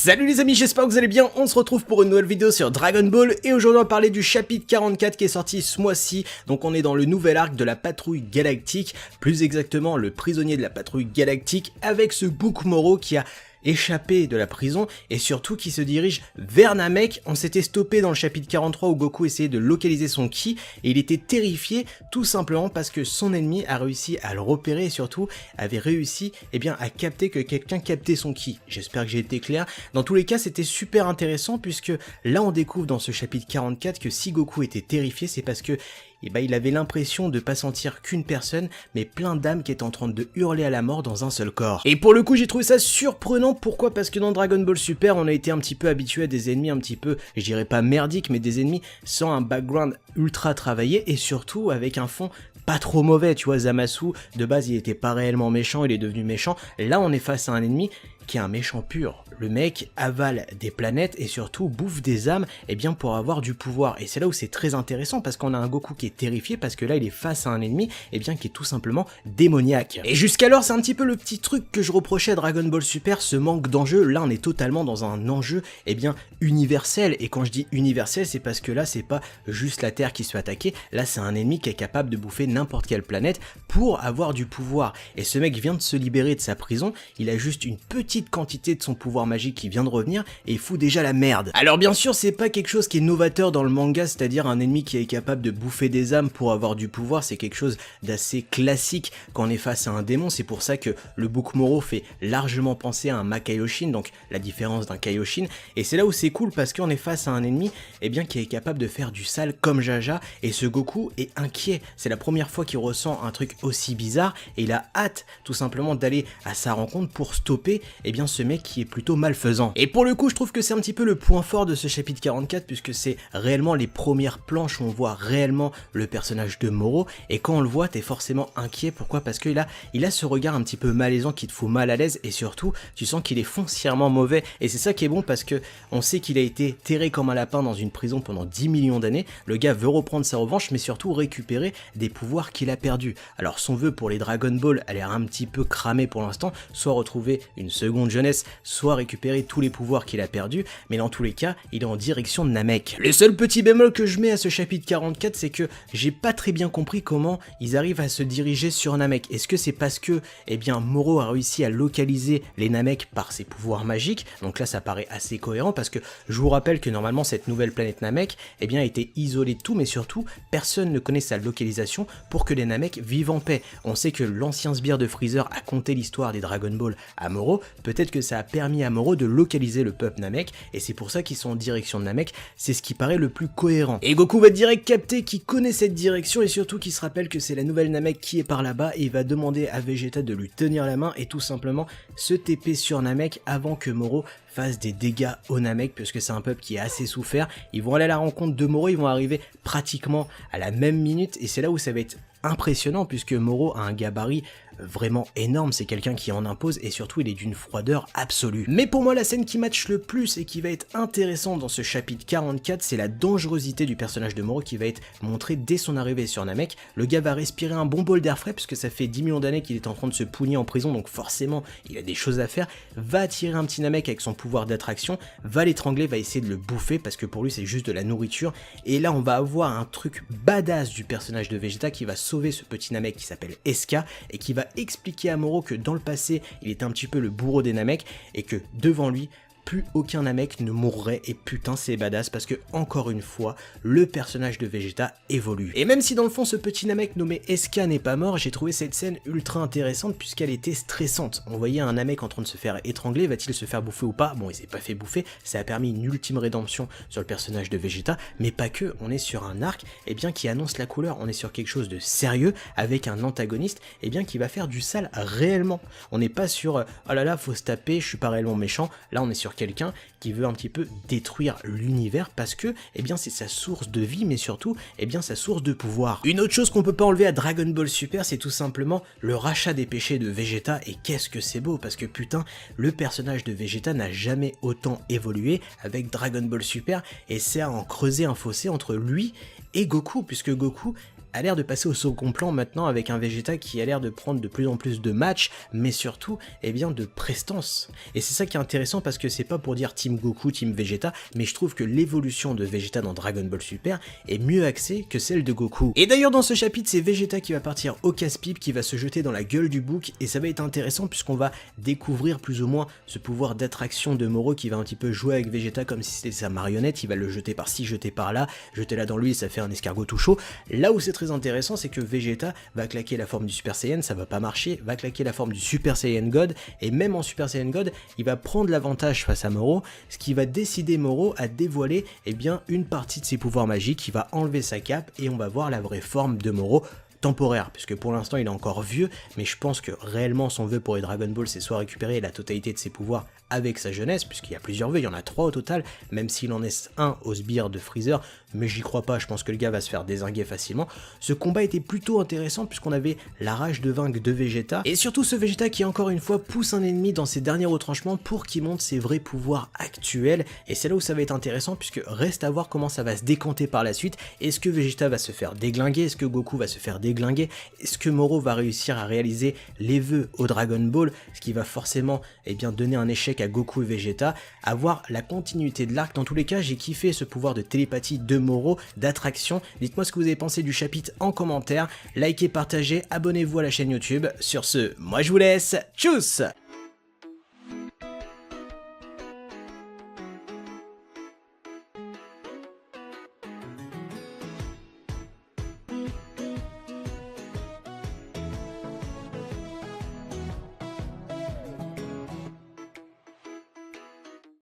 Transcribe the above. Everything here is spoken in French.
Salut les amis, j'espère que vous allez bien, on se retrouve pour une nouvelle vidéo sur Dragon Ball et aujourd'hui on va parler du chapitre 44 qui est sorti ce mois-ci. Donc on est dans le nouvel arc de la patrouille galactique, plus exactement le prisonnier de la patrouille galactique avec ce Boukmoro qui a échappé de la prison et surtout qui se dirige vers Namek. On s'était stoppé dans le chapitre 43 où Goku essayait de localiser son ki et il était terrifié tout simplement parce que son ennemi a réussi à le repérer et surtout avait réussi à capter que quelqu'un captait son ki. J'espère que j'ai été clair. Dans tous les cas c'était super intéressant puisque là on découvre dans ce chapitre 44 que si Goku était terrifié c'est parce que il avait l'impression de pas sentir qu'une personne, mais plein d'âmes qui étaient en train de hurler à la mort dans un seul corps. Et pour le coup, j'ai trouvé ça surprenant. Pourquoi? Parce que dans Dragon Ball Super, on a été un petit peu habitué à des ennemis un petit peu, je dirais pas merdiques, mais des ennemis sans un background ultra travaillé et surtout avec un fond pas trop mauvais. Tu vois, Zamasu, de base, il était pas réellement méchant, il est devenu méchant. Là, on est face à un ennemi qui est un méchant pur. Le mec avale des planètes et surtout bouffe des âmes pour avoir du pouvoir. Et c'est là où c'est très intéressant parce qu'on a un Goku qui est terrifié parce que là il est face à un ennemi qui est tout simplement démoniaque. Et jusqu'alors c'est un petit peu le petit truc que je reprochais à Dragon Ball Super, ce manque d'enjeu. Là on est totalement dans un enjeu universel. Et quand je dis universel c'est parce que là c'est pas juste la Terre qui se fait attaquer. Là c'est un ennemi qui est capable de bouffer n'importe quelle planète pour avoir du pouvoir. Et ce mec vient de se libérer de sa prison. Il a juste une petite quantité de son pouvoir magique qui vient de revenir et il fout déjà la merde. Alors bien sûr c'est pas quelque chose qui est novateur dans le manga, c'est-à-dire un ennemi qui est capable de bouffer des âmes pour avoir du pouvoir, c'est quelque chose d'assez classique quand on est face à un démon. C'est pour ça que le Boukmoro fait largement penser à un Makaioshin, donc la différence d'un Kaioshin, et c'est là où c'est cool parce qu'on est face à un ennemi qui est capable de faire du sale comme Jaja, et ce Goku est inquiet. C'est la première fois qu'il ressent un truc aussi bizarre et il a hâte tout simplement d'aller à sa rencontre pour stopper ce mec qui est plutôt malfaisant. Et pour le coup je trouve que c'est un petit peu le point fort de ce chapitre 44 puisque c'est réellement les premières planches où on voit réellement le personnage de Moro, et quand on le voit t'es forcément inquiet. Pourquoi? Parce qu'il a ce regard un petit peu malaisant qui te fout mal à l'aise et surtout tu sens qu'il est foncièrement mauvais, et c'est ça qui est bon parce que on sait qu'il a été terré comme un lapin dans une prison pendant 10 millions d'années. Le gars veut reprendre sa revanche mais surtout récupérer des pouvoirs qu'il a perdus. Alors son vœu pour les Dragon Ball a l'air un petit peu cramé pour l'instant, soit retrouver une seconde jeunesse, soit récupérer tous les pouvoirs qu'il a perdus, mais dans tous les cas, il est en direction de Namek. Le seul petit bémol que je mets à ce chapitre 44, c'est que j'ai pas très bien compris comment ils arrivent à se diriger sur Namek. Est-ce que c'est parce que, Moro a réussi à localiser les Namek par ses pouvoirs magiques? Donc là, ça paraît assez cohérent parce que je vous rappelle que normalement, cette nouvelle planète Namek, a été isolée de tout, mais surtout, personne ne connaît sa localisation pour que les Namek vivent en paix. On sait que l'ancien sbire de Freezer a conté l'histoire des Dragon Ball à Moro, peut-être que ça a permis à Moro de localiser le peuple Namek, et c'est pour ça qu'ils sont en direction de Namek, c'est ce qui paraît le plus cohérent. Et Goku va direct capter qu'il connaît cette direction et surtout qu'il se rappelle que c'est la nouvelle Namek qui est par là-bas, et il va demander à Vegeta de lui tenir la main et tout simplement se TP sur Namek avant que Moro fasse des dégâts au Namek, puisque c'est un peuple qui a assez souffert. Ils vont aller à la rencontre de Moro, ils vont arriver pratiquement à la même minute, et c'est là où ça va être impressionnant puisque Moro a un gabarit vraiment énorme, c'est quelqu'un qui en impose et surtout il est d'une froideur absolue. Mais pour moi la scène qui match le plus et qui va être intéressante dans ce chapitre 44, c'est la dangerosité du personnage de Moro qui va être montrée dès son arrivée sur Namek. Le gars va respirer un bon bol d'air frais puisque ça fait 10 millions d'années qu'il est en train de se pougner en prison, donc forcément il a des choses à faire, va attirer un petit Namek avec son pouvoir d'attraction, va l'étrangler, va essayer de le bouffer parce que pour lui c'est juste de la nourriture, et là on va avoir un truc badass du personnage de Vegeta qui va sauver ce petit Namek qui s'appelle Eska et qui va expliquer à Moro que dans le passé il était un petit peu le bourreau des Namek et que devant lui plus aucun Namek ne mourrait, et putain c'est badass parce que encore une fois le personnage de Vegeta évolue. Et même si dans le fond ce petit Namek nommé Eska n'est pas mort, j'ai trouvé cette scène ultra intéressante puisqu'elle était stressante. On voyait un Namek en train de se faire étrangler, va-t-il se faire bouffer ou pas? Bon, il s'est pas fait bouffer, ça a permis une ultime rédemption sur le personnage de Vegeta, mais pas que, on est sur un arc qui annonce la couleur, on est sur quelque chose de sérieux avec un antagoniste qui va faire du sale réellement. On n'est pas sur oh là là faut se taper, je suis pas réellement méchant. Là on est sur quelqu'un qui veut un petit peu détruire l'univers parce que c'est sa source de vie, mais surtout sa source de pouvoir. Une autre chose qu'on peut pas enlever à Dragon Ball Super, c'est tout simplement le rachat des péchés de Vegeta, et qu'est-ce que c'est beau parce que putain le personnage de Vegeta n'a jamais autant évolué avec Dragon Ball Super, et c'est à en creuser un fossé entre lui et Goku puisque Goku a l'air de passer au second plan maintenant avec un Vegeta qui a l'air de prendre de plus en plus de matchs, mais surtout, eh bien, de prestance. Et c'est ça qui est intéressant parce que c'est pas pour dire Team Goku, Team Vegeta, mais je trouve que l'évolution de Vegeta dans Dragon Ball Super est mieux axée que celle de Goku. Et d'ailleurs dans ce chapitre, c'est Vegeta qui va partir au casse-pipe, qui va se jeter dans la gueule du bouc, et ça va être intéressant puisqu'on va découvrir plus ou moins ce pouvoir d'attraction de Moro qui va un petit peu jouer avec Vegeta comme si c'était sa marionnette, il va le jeter par-ci, jeter par-là, jeter là dans lui et ça fait un escargot tout chaud. Là où c'est très intéressant, c'est que Vegeta va claquer la forme du Super Saiyan, ça va pas marcher, va claquer la forme du Super Saiyan God, et même en Super Saiyan God, il va prendre l'avantage face à Moro, ce qui va décider Moro à dévoiler eh bien, une partie de ses pouvoirs magiques, il va enlever sa cape et on va voir la vraie forme de Moro, temporaire, puisque pour l'instant il est encore vieux, mais je pense que réellement son vœu pour les Dragon Ball c'est soit récupérer la totalité de ses pouvoirs avec sa jeunesse, puisqu'il y a plusieurs vœux, il y en a 3 au total, même s'il en est un au sbire de Freezer, mais j'y crois pas, je pense que le gars va se faire dézinguer facilement. Ce combat était plutôt intéressant puisqu'on avait la rage de vaincre de Vegeta, et surtout ce Vegeta qui encore une fois pousse un ennemi dans ses derniers retranchements pour qu'il montre ses vrais pouvoirs actuels, et c'est là où ça va être intéressant puisque reste à voir comment ça va se décanter par la suite. Est-ce que Vegeta va se faire déglinguer, est-ce que Goku va se faire déglinguer, est-ce que Moro va réussir à réaliser les vœux au Dragon Ball, ce qui va forcément eh bien, donner un échec à Goku et Vegeta, à voir la continuité de l'arc. Dans tous les cas, j'ai kiffé ce pouvoir de télépathie de Moro, d'attraction. Dites-moi ce que vous avez pensé du chapitre en commentaire, likez, partagez, abonnez-vous à la chaîne YouTube. Sur ce, moi je vous laisse, tchuss!